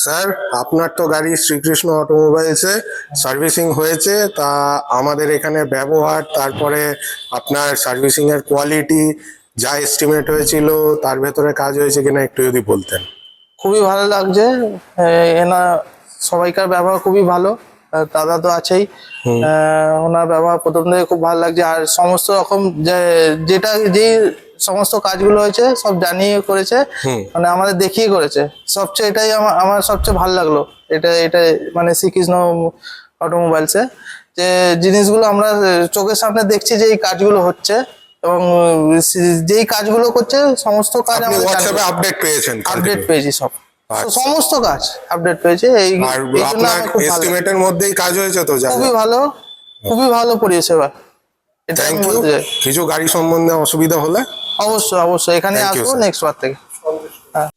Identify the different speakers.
Speaker 1: Sir, আপনার তো গাড়ি শ্রীকৃষ্ণ অটোমোবাইলসে সার্ভিসিং হয়েছে, তা আমাদের এখানে ব্যবহার, তারপরে আপনার সার্ভিসিং এর কোয়ালিটি যা এস্টিমেট হয়েছিল তার ভেতরে কাজ হয়েছে কিনা একটু যদি বলতেন।
Speaker 2: খুবই ভালো লাগছে। এনা সবাইকার ব্যবহার খুবই ভালো। দাদা তো আছেই, ওনার ব্যবহার প্রথম থেকে খুব ভালো লাগছে। আর সমস্ত রকম যেই সমস্ত কাজগুলো হয়েছে সব জানিয়ে করেছে, মানে আমাদের দেখিয়ে করেছে। সবচেয়ে এটাই আমার সবচেয়ে ভালো লাগলো। এটা মানে শ্রীকৃষ্ণ অটোমোবাইলসে যে জিনিসগুলো আমরা চোখের সামনে দেখছি যে এই কাজগুলো হচ্ছে, এবং যেই কাজগুলো করছে সমস্ত কাজ
Speaker 1: আপনি হোয়াটসঅ্যাপে আপডেট পেয়েছেন?
Speaker 2: আপডেট পেয়েছি সব।
Speaker 1: আচ্ছা।
Speaker 2: সমস্ত কাজ আপডেট পেয়েছে। এই
Speaker 1: আর
Speaker 2: এই জন্য
Speaker 1: আপনার
Speaker 2: আমার খুব ভালো
Speaker 1: এস্টিমেটের মধ্যেই কাজ হয়েছে তো?
Speaker 2: খুবই ভালো, খুবই ভালো পরিষেবা। এটা আমি
Speaker 1: থ্যাংক ইউ।
Speaker 2: বলতে চাই।
Speaker 1: কিছু গাড়ি সম্বন্ধে অসুবিধা হলে
Speaker 2: অবশ্যই অবশ্যই এখানে
Speaker 1: Thank you,
Speaker 2: আসবো
Speaker 1: sir.
Speaker 2: নেক্সট বার থেকে। হ্যাঁ।